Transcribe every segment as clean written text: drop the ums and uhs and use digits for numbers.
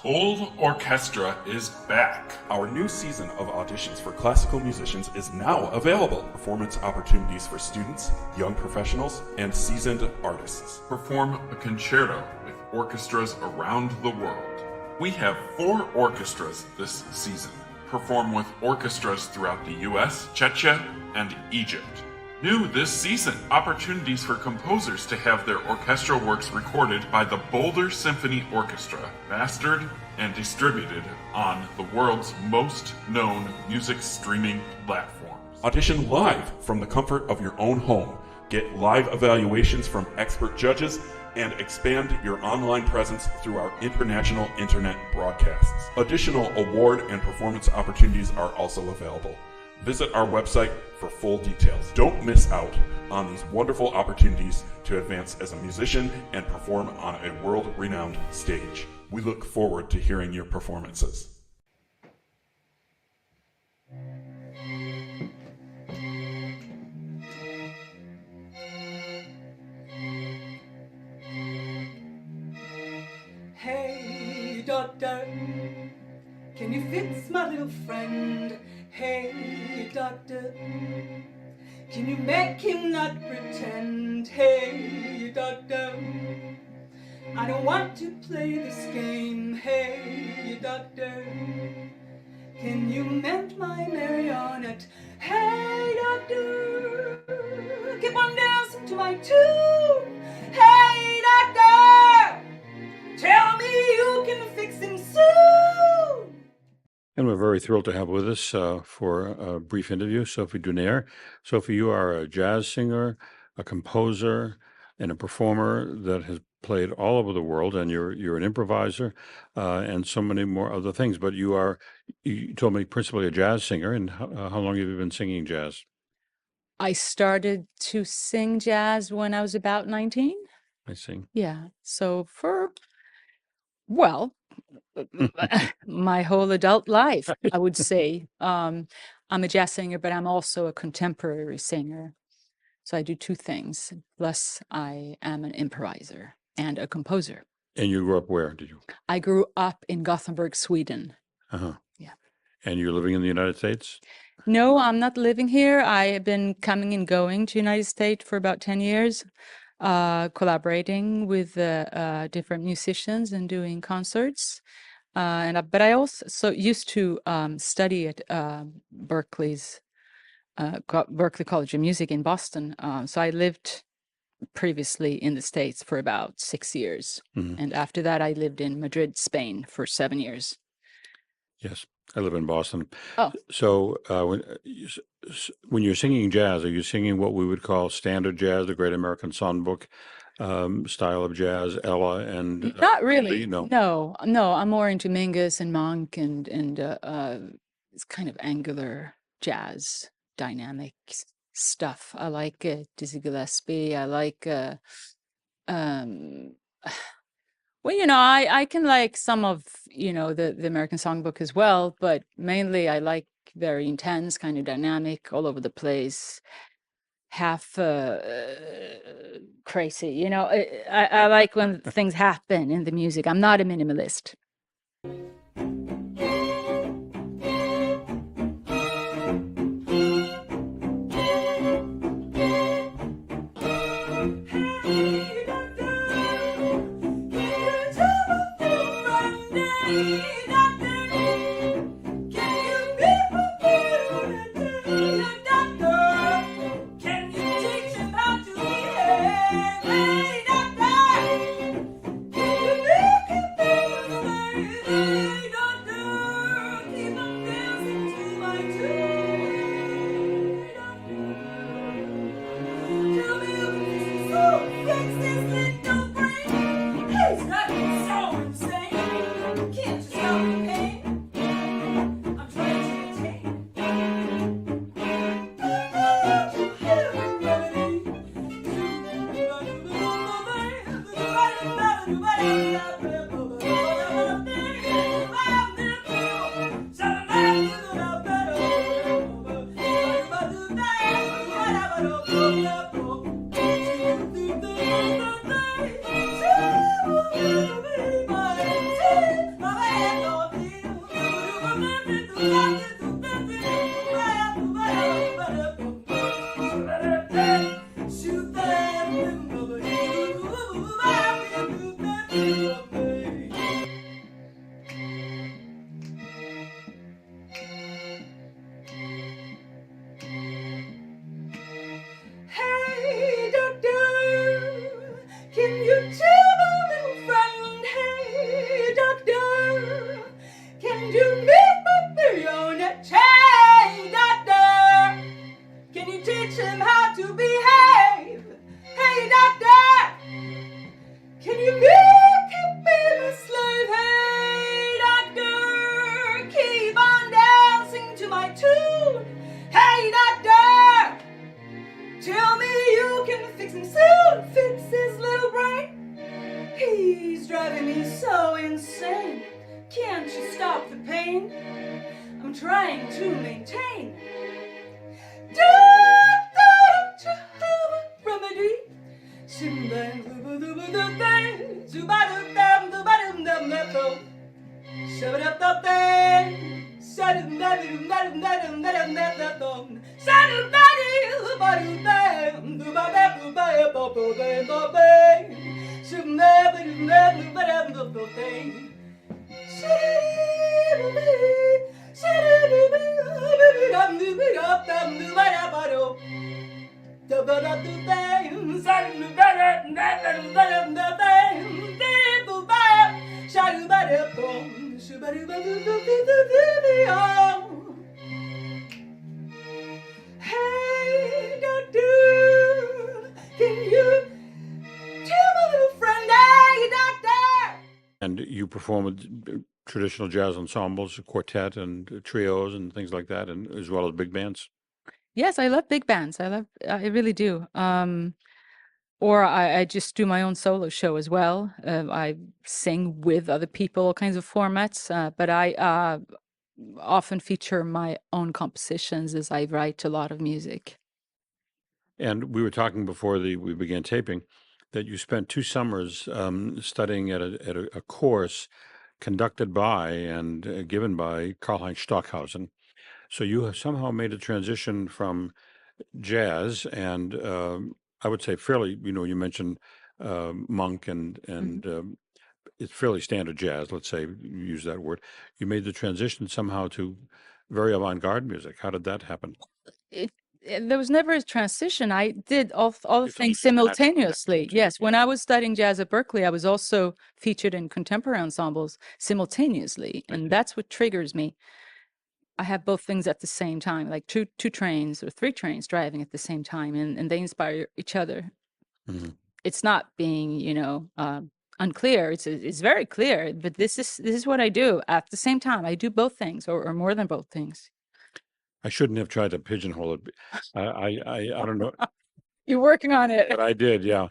full orchestra is back. Our new season of auditions for classical musicians is now available. Performance opportunities for students, young professionals, and seasoned artists. Perform a concerto with orchestras around the world. We have 4 orchestras this season. Perform with orchestras throughout the US, Czechia, and Egypt. New this season, opportunities for composers to have their orchestral works recorded by the Boulder Symphony Orchestra, mastered and distributed on the world's most known music streaming platforms. Audition live from the comfort of your own home. Get live evaluations from expert judges and expand your online presence through our international internet broadcasts. Additional award and performance opportunities are also available. Visit our website for full details. Don't miss out on these wonderful opportunities to advance as a musician and perform on a world-renowned stage. We look forward to hearing your performances. Hey, doctor, can you fix my little friend? Hey, doctor, can you make him not pretend? Hey, doctor, I don't want to play this game. Hey, doctor, can you mend my marionette? Hey, doctor, keep on dancing to my tune. Hey, doctor, tell me you can fix him soon. And we're very thrilled to have with us for a brief interview, Sophie Dunér. Sophie, you are a jazz singer, a composer, and a performer that has played all over the world, and you're an improviser and so many more other things. But you told me, principally a jazz singer. And how long have you been singing jazz? I started to sing jazz when I was about 19. I see. Yeah. So my whole adult life, I would say. I'm a jazz singer, but I'm also a contemporary singer. So I do 2 things. Plus, I am an improviser and a composer. And you grew up where, did you? I grew up in Gothenburg, Sweden. Uh-huh. Yeah. And you're living in the United States? No, I'm not living here. I have been coming and going to the United States for about 10 years. Collaborating with different musicians and doing concerts, but I also used to study at Berkeley College of Music in Boston. So I lived previously in the States for about 6 years, and after that I lived in Madrid, Spain, for 7 years. Yes, I live in Boston. Oh. So when you're singing jazz, are you singing what we would call standard jazz, the Great American Songbook style of jazz, Ella and Not really. No. No. I'm more into Mingus and Monk and it's kind of angular jazz, dynamic stuff. I like Dizzy Gillespie. I like I can like some of, the American Songbook as well, but mainly I like very intense, kind of dynamic, all over the place, half crazy. I like when things happen in the music. I'm not a minimalist. driving me so insane. Can't you stop the pain? I'm trying to maintain. Remedy. Hey, doctor, can you tell my little friend, hey, doctor? And you perform with traditional jazz ensembles, a quartet and trios and things like that, and as well as big bands. Yes, I love big bands. I really do. Or I just do my own solo show as well. I sing with other people, all kinds of formats, but I often feature my own compositions as I write a lot of music. And we were talking before we began taping that you spent 2 summers studying at a course conducted by and given by Karl-Heinz Stockhausen. So you have somehow made a transition from jazz and I would say fairly, you mentioned Monk and it's fairly standard jazz, let's say, you use that word. You made the transition somehow to very avant-garde music. How did that happen? There was never a transition. I did all the It's things natural, yeah, simultaneously. too, Yes, when yeah. I was studying jazz at Berkeley, I was also featured in contemporary ensembles simultaneously, I and see. that's what triggers me. I have both things at the same time, like two trains or three trains driving at the same time, and they inspire each other. Mhm. It's not being, unclear. It's very clear, but this is what I do at the same time. I do both things, or more than both things. I shouldn't have tried to pigeonhole it. I don't know, You're working on it. but I did, yeah.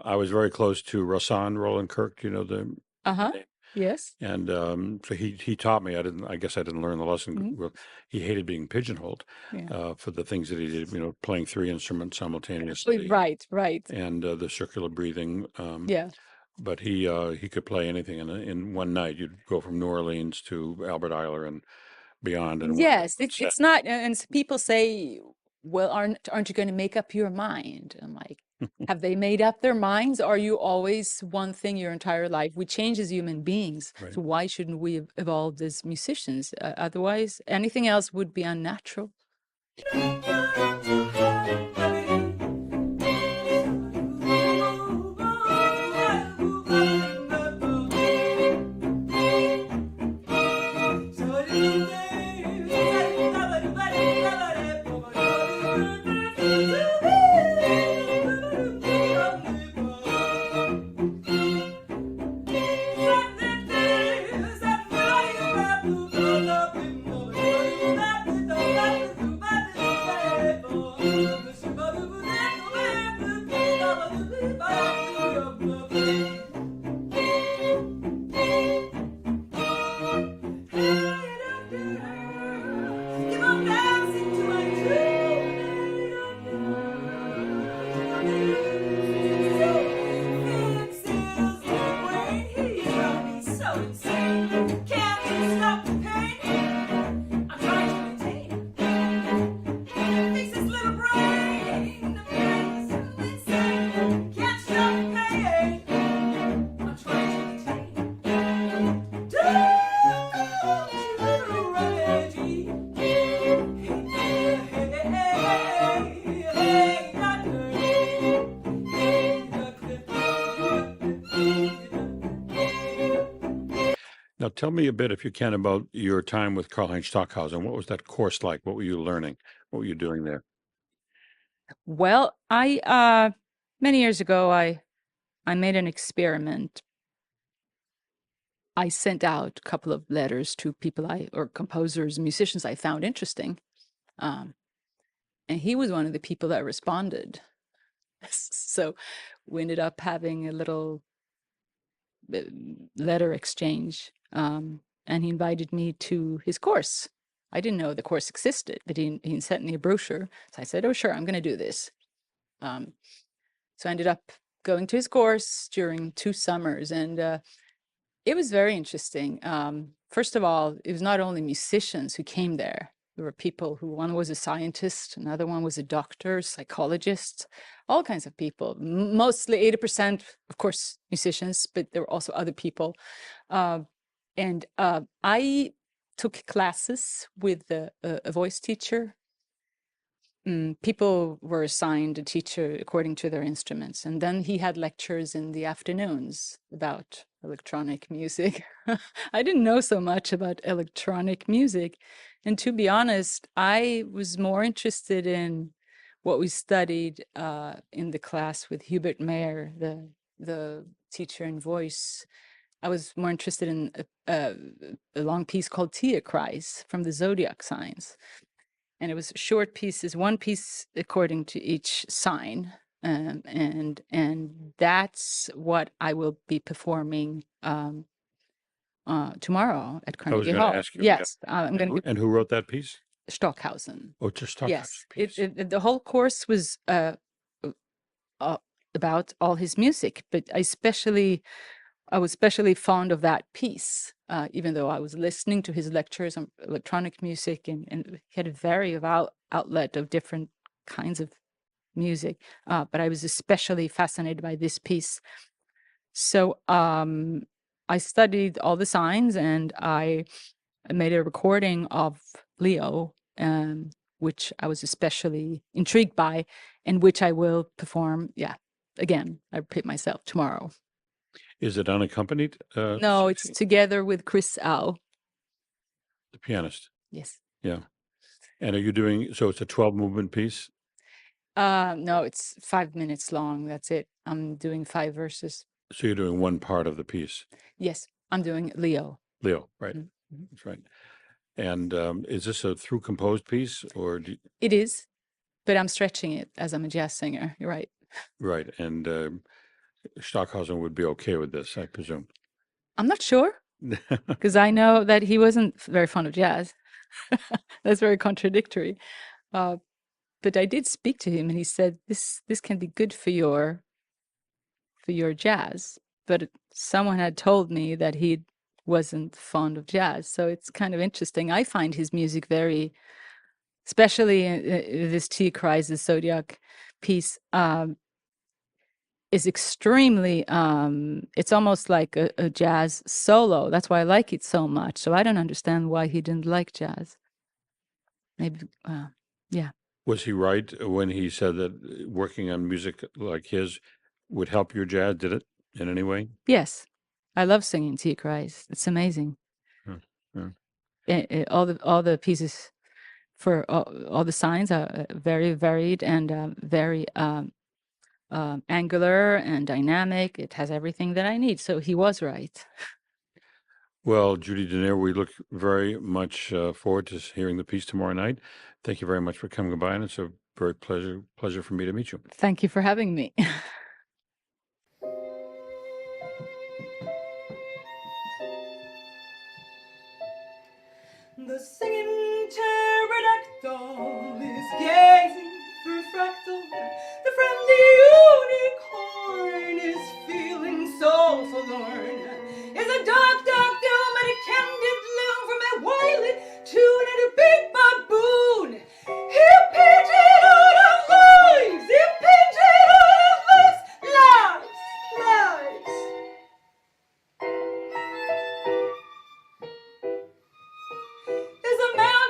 I was very close to Roland Kirk, the Uh-huh. name. Yes. And so he taught me. I guess I didn't learn the lesson. Mhm. Well, he hated being pigeonholed Yeah. for the things that he did, playing 3 instruments simultaneously Right. and the circular breathing. Yeah. But he could play anything in one night. You'd go from New Orleans to Albert Ayler and beyond in one Yes, set. it's not, and people say, well, aren't you going to make up your mind? I'm like, have they made up their minds? Are you always one thing your entire life? We change as human beings, Right. so why shouldn't we have evolved as musicians? Otherwise, anything else would be unnatural. Now, tell me a bit, if you can, about your time with Karl-Heinz Stockhausen. What was that course like? What were you learning? What were you doing there? Well, I many years ago, I made an experiment. I sent out a couple of letters to people or composers, musicians I found interesting. And he was one of the people that responded. So we ended up having a little letter exchange, and he invited me to his course. I didn't know the course existed, but he sent me a brochure. So I said, oh, sure, I'm going to do this. So I ended up going to his course during 2 summers, and it was very interesting. First of all, it was not only musicians who came there. There were people who, one was a scientist, another one was a doctor, psychologist, all kinds of people. Mostly 80%, of course, musicians, but there were also other people. And I took classes with a voice teacher. People were assigned a teacher according to their instruments. And then he had lectures in the afternoons about electronic music. I didn't know so much about electronic music. And to be honest, I was more interested in what we studied in the class with Hubert Mayer, the teacher in voice. I was more interested in a long piece called Tierkreis from the zodiac signs. And it was short pieces, one piece according to each sign. And that's what I will be performing tomorrow at I was Carnegie going to Hall. ask you. Yeah. Yes, I'm going to And who wrote that piece? Stockhausen. Oh, just Stockhausen Yes, piece. the whole course was about all his music, but I was especially fond of that piece, even though I was listening to his lectures on electronic music, and he had a very outlet of different kinds of music. But I was especially fascinated by this piece. So I studied all the signs, and I made a recording of Leo, which I was especially intrigued by, and which I will perform. Yeah, again, I repeat myself tomorrow. Is it unaccompanied? No, it's together with Chris Au. The pianist. Yes. Yeah. And are you doing, so it's a 12-movement piece? No, it's 5 minutes long. That's it. I'm doing 5 verses. So you're doing one part of the piece? Yes, I'm doing Leo. Leo, right. Mm-hmm. That's right. And is this a through composed piece or? It is, but I'm stretching it as I'm a jazz singer. You're right. Right. And Stockhausen would be okay with this, I presume. I'm not sure, because I know that he wasn't very fond of jazz. That's very contradictory. But I did speak to him, and he said this can be good for your jazz. But someone had told me that he wasn't fond of jazz, so it's kind of interesting. I find his music very, especially this Tierkreis, the zodiac piece, is extremely. It's almost like a jazz solo. That's why I like it so much. So I don't understand why he didn't like jazz. Maybe, yeah. Was he right when he said that working on music like his would help your jazz? Did it in any way? Yes, I love singing Tierkreis. It's amazing. All the pieces for all the signs are very varied and very angular and dynamic. It has everything that I need. So he was right. Well, Judy Dunér, we look very much forward to hearing the piece tomorrow night. Thank you very much for coming by, and it's a very pleasure for me to meet you. Thank you for having me. The singing pterodactyl is gazing through a fractal. The friendly unicorn is feeling so forlorn. Is a dark doom and a candid loom from a wily tune and a big baboon. He painted all of lives. He painted all of lives. Lives. There's a mountain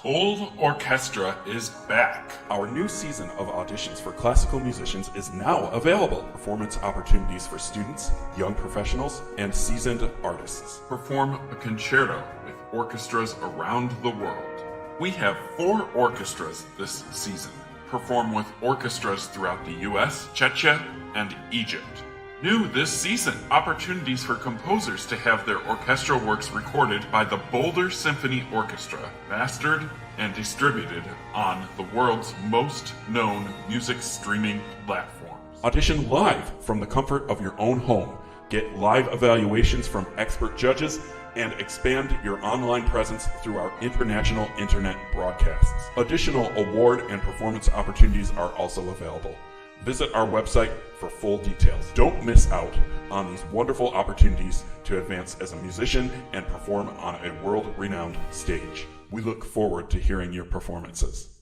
Cold Orchestra is back. Our new season of auditions for classical musicians is now available. Performance opportunities for students, young professionals, and seasoned artists. Perform a concerto with orchestras around the world. We have 4 orchestras this season. Perform with orchestras throughout the US, Czechia, and Egypt. New this season, opportunities for composers to have their orchestral works recorded by the Boulder Symphony Orchestra, mastered and distributed on the world's most known music streaming platforms. Audition live from the comfort of your own home. Get live evaluations from expert judges and expand your online presence through our international internet broadcasts. Additional award and performance opportunities are also available. Visit our website for full details. Don't miss out on these wonderful opportunities to advance as a musician and perform on a world-renowned stage. We look forward to hearing your performances.